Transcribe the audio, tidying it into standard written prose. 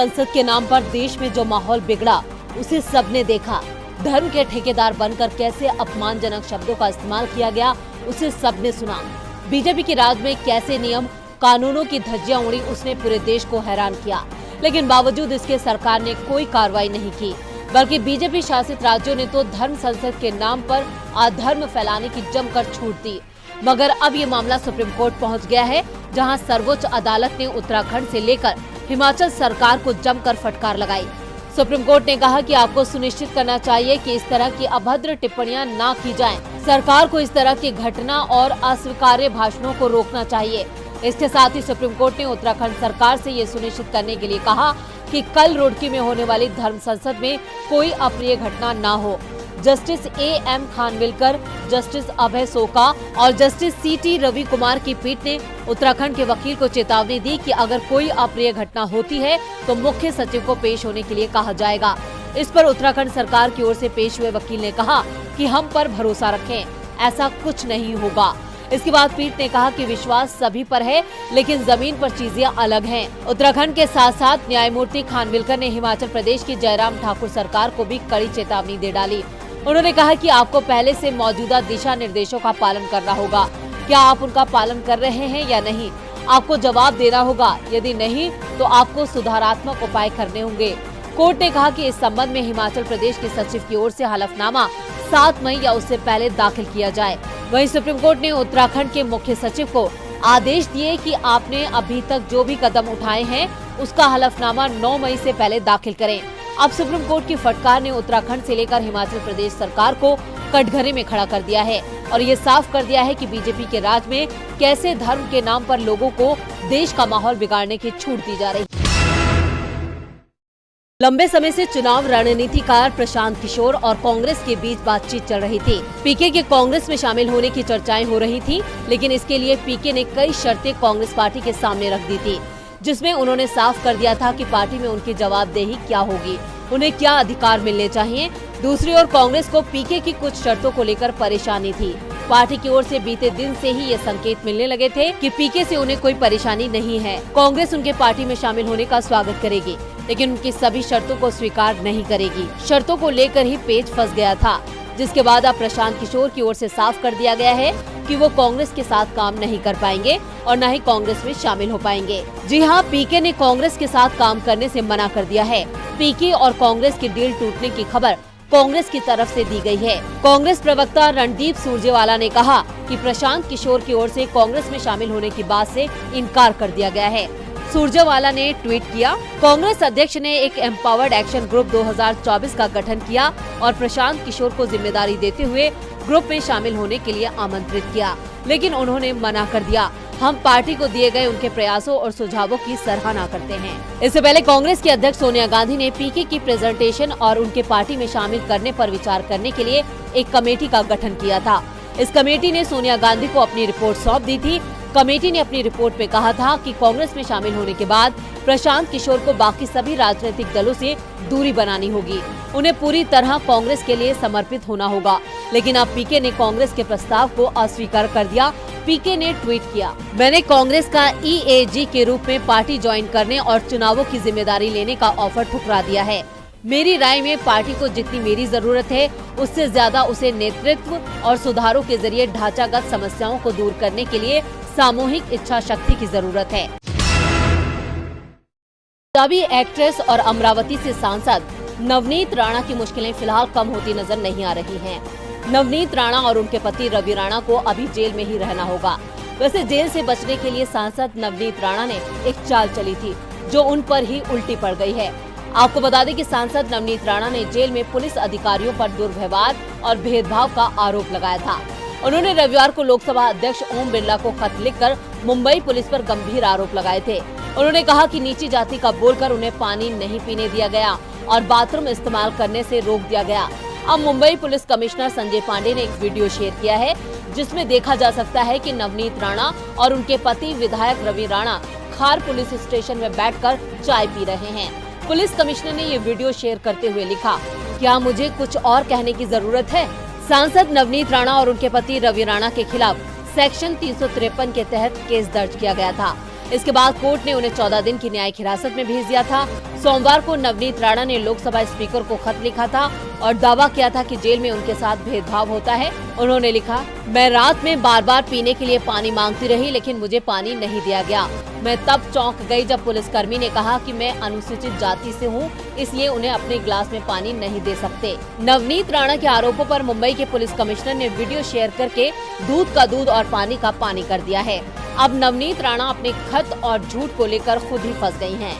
संसद के नाम पर देश में जो माहौल बिगड़ा उसे सबने देखा। धर्म के ठेकेदार बनकर कैसे अपमानजनक शब्दों का इस्तेमाल किया गया उसे सबने सुना। बीजेपी के राज में कैसे नियम कानूनों की धज्जियां उड़ी उसने पूरे देश को हैरान किया। लेकिन बावजूद इसके सरकार ने कोई कार्रवाई नहीं की, बल्कि बीजेपी शासित राज्यों ने तो धर्म संसद के नाम पर अधर्म फैलाने की जमकर छूट दी। मगर अब ये मामला सुप्रीम कोर्ट पहुंच गया है, जहां सर्वोच्च अदालत ने उत्तराखंड से लेकर हिमाचल सरकार को जमकर फटकार लगाई। सुप्रीम कोर्ट ने कहा कि आपको सुनिश्चित करना चाहिए कि इस तरह की अभद्र टिप्पणियां ना की जाएं। सरकार को इस तरह की घटना और अस्वीकार्य भाषणों को रोकना चाहिए। इसके साथ ही सुप्रीम कोर्ट ने उत्तराखंड सरकार से ये सुनिश्चित करने के लिए कहा कि कल रुड़की में होने वाली धर्म संसद में कोई अप्रिय घटना ना हो। Justice A.M. खानविलकर, जस्टिस अभय सोका और जस्टिस C.T. रवि कुमार की पीठ ने उत्तराखंड के वकील को चेतावनी दी कि अगर कोई अप्रिय घटना होती है तो मुख्य सचिव को पेश होने के लिए कहा जाएगा। इस पर उत्तराखंड सरकार की ओर से पेश हुए वकील ने कहा कि हम पर भरोसा रखें, ऐसा कुछ नहीं होगा। इसके बाद पीठ ने कहा कि विश्वास सभी पर है, लेकिन जमीन पर चीजें अलग हैं। उत्तराखंड के साथ साथ न्यायमूर्ति खानविलकर ने हिमाचल प्रदेश की जयराम ठाकुर सरकार को भी कड़ी चेतावनी दे डाली। उन्होंने कहा कि आपको पहले से मौजूदा दिशा निर्देशों का पालन करना होगा। क्या आप उनका पालन कर रहे हैं या नहीं, आपको जवाब देना होगा। यदि नहीं तो आपको सुधारात्मक उपाय करने होंगे। कोर्ट ने कहा कि इस संबंध में हिमाचल प्रदेश के सचिव की ओर से हलफनामा 7 मई या उससे पहले दाखिल किया जाए। वहीं सुप्रीम कोर्ट ने उत्तराखंड के मुख्य सचिव को आदेश दिए कि आपने अभी तक जो भी कदम उठाए हैं उसका हलफनामा 9 मई से पहले दाखिल करें। अब सुप्रीम कोर्ट की फटकार ने उत्तराखंड से लेकर हिमाचल प्रदेश सरकार को कटघरे में खड़ा कर दिया है और ये साफ कर दिया है कि बीजेपी के राज में कैसे धर्म के नाम पर लोगों को देश का माहौल बिगाड़ने की छूट दी जा रही है। लंबे समय से चुनाव रणनीतिकार प्रशांत किशोर और कांग्रेस के बीच बातचीत चल रही थी। पीके के कांग्रेस में शामिल होने की चर्चाएं हो रही थी, लेकिन इसके लिए पीके ने कई शर्तें कांग्रेस पार्टी के सामने रख दी थी, जिसमें उन्होंने साफ कर दिया था कि पार्टी में उनकी जवाबदेही क्या होगी, उन्हें क्या अधिकार मिलने चाहिए। दूसरी ओर कांग्रेस को पीके की कुछ शर्तों को लेकर परेशानी थी। पार्टी की ओर से बीते दिन से ही ये संकेत मिलने लगे थे कि पीके से उन्हें कोई परेशानी नहीं है। कांग्रेस उनके पार्टी में शामिल होने का स्वागत करेगी, लेकिन उनकी सभी शर्तों को स्वीकार नहीं करेगी। शर्तों को लेकर ही पेच फंस गया था, जिसके बाद अब प्रशांत किशोर की ओर से साफ कर दिया गया है कि वो कांग्रेस के साथ काम नहीं कर पाएंगे और न ही कांग्रेस में शामिल हो पाएंगे। जी हां, पीके ने कांग्रेस के साथ काम करने से मना कर दिया है। पीके और कांग्रेस की डील टूटने की खबर कांग्रेस की तरफ से दी गई है। कांग्रेस प्रवक्ता रणदीप सुरजेवाला ने कहा कि प्रशांत किशोर की ओर से कांग्रेस में शामिल होने की बात से इनकार कर दिया गया है। सुरजेवाला ने ट्वीट किया, कांग्रेस अध्यक्ष ने एक एम्पावर्ड एक्शन ग्रुप 2024 का गठन किया और प्रशांत किशोर को जिम्मेदारी देते हुए ग्रुप में शामिल होने के लिए आमंत्रित किया, लेकिन उन्होंने मना कर दिया। हम पार्टी को दिए गए उनके प्रयासों और सुझावों की सराहना करते हैं। इससे पहले कांग्रेस की अध्यक्ष सोनिया गांधी ने पीके की प्रेजेंटेशन और उनके पार्टी में शामिल करने पर विचार करने के लिए एक कमेटी का गठन किया था। इस कमेटी ने सोनिया गांधी को अपनी रिपोर्ट सौंप दी थी। कमेटी ने अपनी रिपोर्ट में कहा था कि कांग्रेस में शामिल होने के बाद प्रशांत किशोर को बाकी सभी राजनीतिक दलों से दूरी बनानी होगी। उन्हें पूरी तरह कांग्रेस के लिए समर्पित होना होगा। लेकिन अब पीके ने कांग्रेस के प्रस्ताव को अस्वीकार कर दिया। पीके ने ट्वीट किया, मैंने कांग्रेस का EAG के रूप में पार्टी ज्वाइन करने और चुनावों की जिम्मेदारी लेने का ऑफर ठुकरा दिया है। मेरी राय में पार्टी को जितनी मेरी जरूरत है उससे ज्यादा उसे नेतृत्व और सुधारों के जरिए ढांचागत समस्याओं को दूर करने के लिए सामूहिक इच्छा शक्ति की जरूरत है। तभी एक्ट्रेस और अमरावती से सांसद नवनीत राणा की मुश्किलें फिलहाल कम होती नजर नहीं आ रही हैं। नवनीत राणा और उनके पति रवि राणा को अभी जेल में ही रहना होगा। वैसे जेल से बचने के लिए सांसद नवनीत राणा ने एक चाल चली थी, जो उन पर ही उल्टी पड़ गई है। आपको बता दें कि सांसद नवनीत राणा ने जेल में पुलिस अधिकारियों पर दुर्व्यवहार और भेदभाव का आरोप लगाया था। उन्होंने रविवार को लोकसभा अध्यक्ष ओम बिरला को खत लिखकर मुंबई पुलिस पर गंभीर आरोप लगाए थे। उन्होंने कहा कि नीची जाति का बोलकर उन्हें पानी नहीं पीने दिया गया और बाथरूम इस्तेमाल करने से रोक दिया गया। अब मुंबई पुलिस कमिश्नर संजय पांडे ने एक वीडियो शेयर किया है, जिसमें देखा जा सकता है कि नवनीत राणा और उनके पति विधायक रवि राणा खार पुलिस स्टेशन में बैठकर चाय पी रहे हैं। पुलिस कमिश्नर ने ये वीडियो शेयर करते हुए लिखा, क्या मुझे कुछ और कहने की जरूरत है? सांसद नवनीत राणा और उनके पति रवि राणा के खिलाफ सेक्शन 353 के तहत केस दर्ज किया गया था। इसके बाद कोर्ट ने उन्हें 14 दिन की न्यायिक हिरासत में भेज दिया था। सोमवार को नवनीत राणा ने लोकसभा स्पीकर को खत लिखा था और दावा किया था कि जेल में उनके साथ भेदभाव होता है। उन्होंने लिखा, मैं रात में बार बार पीने के लिए पानी मांगती रही, लेकिन मुझे पानी नहीं दिया गया। मैं तब चौंक गई जब पुलिसकर्मी ने कहा कि मैं अनुसूचित जाति से हूँ, इसलिए उन्हें अपने गिलास में पानी नहीं दे सकते। नवनीत राणा के आरोपों पर मुंबई के पुलिस कमिश्नर ने वीडियो शेयर करके दूध का दूध और पानी का पानी कर दिया है। अब नवनीत राणा अपने खत और झूठ को लेकर खुद ही फंस गई हैं।